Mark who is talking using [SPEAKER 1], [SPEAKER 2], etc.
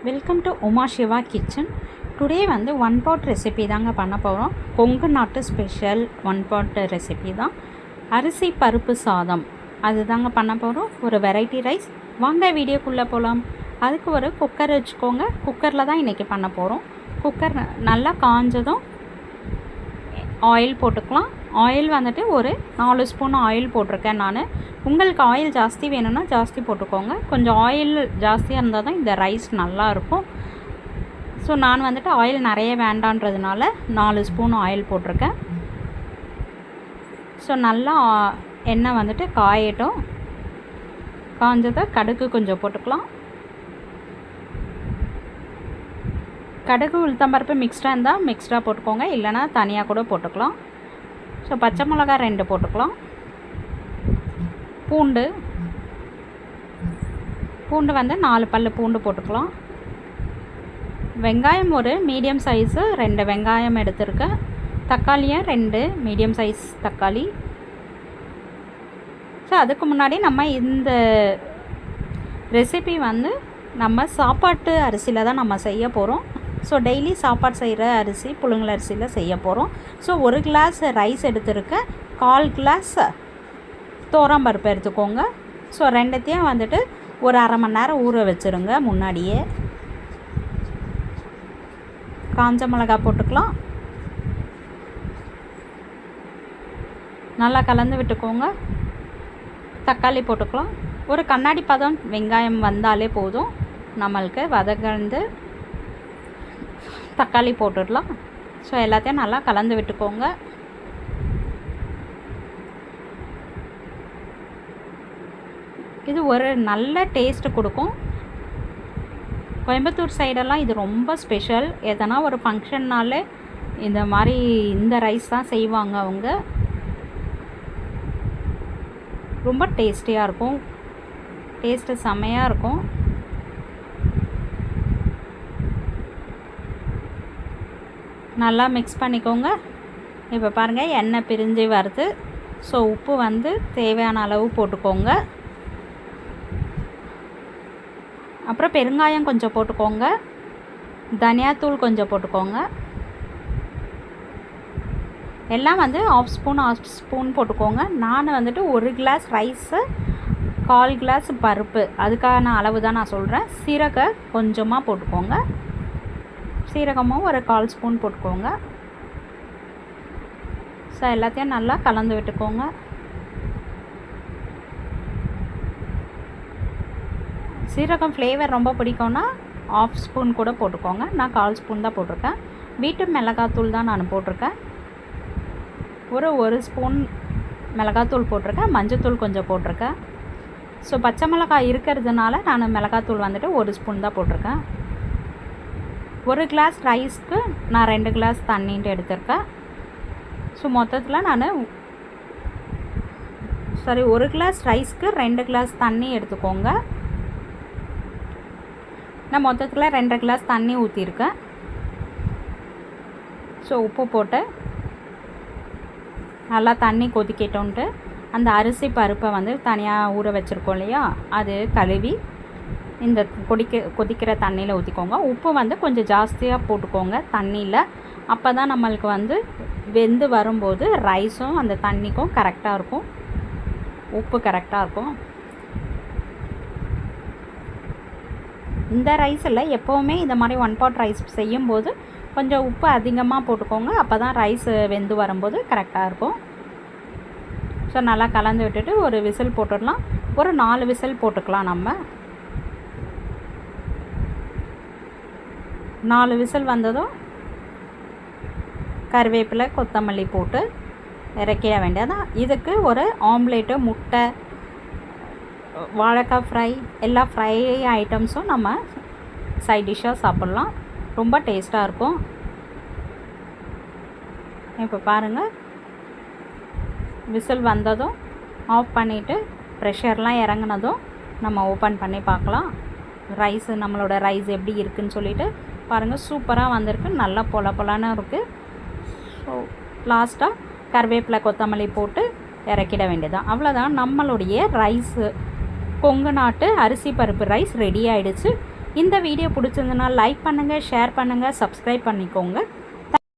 [SPEAKER 1] Welcome to Uma Siva kitchen. Today வந்து one pot recipe தாங்க பண்ண போகிறோம். கொங்கு நாட்டு ஸ்பெஷல் ஒன் பாட் ரெசிபி தான். அரிசி பருப்பு சாதம் அது தாங்க பண்ண போகிறோம். ஒரு வெரைட்டி ரைஸ். வாங்க வீடியோக்குள்ளே போகலாம். அதுக்கு ஒரு குக்கர் வச்சுக்கோங்க. குக்கரில் தான் இன்றைக்கி பண்ண போகிறோம். குக்கர் நல்லா காஞ்சதும் ஆயில் போட்டுக்கலாம். ஆயில் வந்துட்டு ஒரு 4 ஸ்பூன் ஆயில் போட்டிருக்கேன் நான். உங்களுக்கு ஆயில் ஜாஸ்தி வேணும்னா ஜாஸ்தி போட்டுக்கோங்க. கொஞ்சம் ஆயில் ஜாஸ்தியாக இருந்தால் தான் இந்த ரைஸ் நல்லாயிருக்கும். ஸோ நான் வந்துட்டு ஆயில் நிறைய வேண்டான்றதுனால 4 ஸ்பூன் ஆயில் போட்டிருக்கேன். ஸோ நல்லா எண்ணெய் வந்துட்டு காயட்டும். காஞ்சதை கடுகு கொஞ்சம் போட்டுக்கலாம். கடுகு உளுத்தம்பருப்பு மிக்ஸ்டாக இருந்தால் மிக்ஸ்டாக போட்டுக்கோங்க, இல்லைனா தனியாக கூட போட்டுக்கலாம். ஸோ பச்சை மிளகா 2 போட்டுக்கலாம். பூண்டு வந்து 4 பல்லு பூண்டு போட்டுக்கலாம். வெங்காயம் ஒரு மீடியம் சைஸு 2 வெங்காயம் எடுத்துருக்கேன். தக்காளியும் 2 மீடியம் சைஸ் தக்காளி. ஸோ அதுக்கு முன்னாடி நம்ம இந்த ரெசிபி வந்து நம்ம சாப்பாட்டு அரிசியில் தான் நம்ம செய்ய போகிறோம். ஸோ டெய்லி சாப்பாடு செய்கிற அரிசி புழுங்கல் அரிசியில் செய்ய போகிறோம். ஸோ 1 கிளாஸ் ரைஸ் எடுத்துருக்கேன். 1/4 கிளாஸ் துவரம்பருப்பு எடுத்துக்கோங்க. ஸோ ரெண்டுத்தையும் வந்துட்டு ஒரு அரை மணி நேரம் ஊற வச்சுருங்க. முன்னாடியே காஞ்ச மிளகா போட்டுக்கலாம். நல்லா கலந்து விட்டுக்கோங்க. தக்காளி போட்டுக்கலாம். ஒரு கண்ணாடி பதம் வெங்காயம் வந்தாலே போதும் நம்மளுக்கு. வதக்கந்து தக்காளி போட்டுடலாம். ஸோ எல்லாத்தையும் நல்லா கலந்து விட்டுக்கோங்க. இது ஒரு நல்ல டேஸ்ட்டு கொடுக்கும். கோயம்புத்தூர் சைடெல்லாம் இது ரொம்ப ஸ்பெஷல். எதனா ஒரு ஃபங்க்ஷன்னாலே இந்த மாதிரி இந்த ரைஸ் தான் செய்வாங்க அவங்க. ரொம்ப டேஸ்டியாக இருக்கும். டேஸ்ட்டு செம்மையாக இருக்கும். நல்லா மிக்ஸ் பண்ணிக்கோங்க. இப்போ பாருங்கள் எண்ணெய் பிரிஞ்சு வருது. ஸோ உப்பு வந்து தேவையான அளவு போட்டுக்கோங்க. அப்புறம் பெருங்காயம் கொஞ்சம் போட்டுக்கோங்க. தனியாத்தூள் கொஞ்சம் போட்டுக்கோங்க. எல்லாம் வந்து ஆஃப் ஸ்பூன் போட்டுக்கோங்க. நான் வந்துட்டு 1 கிளாஸ் ரைஸு 1/4 கிளாஸ் பருப்பு அதுக்கான அளவு தான் நான் சொல்கிறேன். சீரகம் கொஞ்சமாக போட்டுக்கோங்க. சீரகமும் ஒரு 1/4 ஸ்பூன் போட்டுக்கோங்க. ஸோ எல்லாத்தையும் நல்லா கலந்து விட்டுக்கோங்க. சீரகம் ஃப்ளேவர் ரொம்ப பிடிக்கும்னா ஆஃப் ஸ்பூன் கூட போட்டுக்கோங்க. நான் 1/4 ஸ்பூன் தான் போட்டிருக்கேன். வீட்டு மிளகாத்தூள் தான் நான் போட்டிருக்கேன். ஒரு ஸ்பூன் மிளகாத்தூள் போட்டிருக்கேன். மஞ்சத்தூள் கொஞ்சம் போட்டிருக்கேன். ஸோ பச்சை மிளகாய் இருக்கிறதுனால நான் மிளகாத்தூள் வந்துட்டு 1 ஸ்பூன் தான் போட்டிருக்கேன். 1 கிளாஸ் ரைஸ்க்கு நான் 2 கிளாஸ் தண்ணின்ட்டு எடுத்திருக்கேன். ஸோ மொத்தத்தில் நான் 1 கிளாஸ் ரைஸ்க்கு 2 கிளாஸ் தண்ணி எடுத்துக்கோங்க. நான் மொத்தத்தில் 2 கிளாஸ் தண்ணி ஊற்றிருக்கேன். ஸோ உப்பு போட்டு நல்லா தண்ணி கொதிக்கட்டோன்ட்டு அந்த அரிசி பருப்பை வந்து தனியாக ஊற வச்சுருக்கோம் இல்லையா, அது கழுவி இந்த கொதிக்கிற தண்ணியில் ஊற்றிக்கோங்க. உப்பு வந்து கொஞ்சம் ஜாஸ்தியாக போட்டுக்கோங்க தண்ணியில். அப்போ தான் நம்மளுக்கு வந்து வெந்து வரும்போது ரைஸும் அந்த தண்ணிக்கும் கரெக்டாக இருக்கும். உப்பு கரெக்டாக இருக்கும். இந்த ரைஸில் எப்போவுமே இந்த மாதிரி ஒன் பாட் ரைஸ் செய்யும்போது கொஞ்சம் உப்பு அதிகமாக போட்டுக்கோங்க. அப்போ தான் ரைஸ் வெந்து வரும்போது கரெக்டாக இருக்கும். ஸோ நல்லா கலந்து விட்டுட்டு ஒரு விசில் போட்டுடலாம். ஒரு 4 விசில் போட்டுக்கலாம். நம்ம 4 விசில் வந்ததும் கருவேப்பிலை கொத்தமல்லி போட்டு இறக்கிட வேண்டியதான். இதுக்கு ஒரு ஆம்லேட்டு, முட்டை, வாழைக்காய் ஃப்ரை, எல்லா ஃப்ரை ஐட்டம்ஸும் நம்ம சைட் டிஷ்ஷாக சாப்பிட்லாம். ரொம்ப டேஸ்ட்டாக இருக்கும். இப்போ பாருங்கள் விசில் வந்ததும் ஆஃப் பண்ணிவிட்டு ப்ரெஷர்லாம் இறங்கினதும் நம்ம ஓப்பன் பண்ணி பார்க்கலாம். நம்மளோட ரைஸ் எப்படி இருக்குதுன்னு சொல்லிவிட்டு பாருங்கள். சூப்பராக வந்திருக்கு. நல்லா பொலன்னு இருக்குது. ஸோ லாஸ்ட்டாக கருவேப்பிலை கொத்தமல்லி போட்டு இறக்கிட வேண்டியதான். அவ்வளோதான், நம்மளுடைய ரைஸு கொங்கு நாட்டு அரிசி பருப்பு ரைஸ் ரெடி ஆகிடுச்சு. இந்த வீடியோ பிடிச்சிருந்ததுன்னா லைக் பண்ணுங்கள், ஷேர் பண்ணுங்கள், சப்ஸ்கிரைப் பண்ணிக்கோங்க.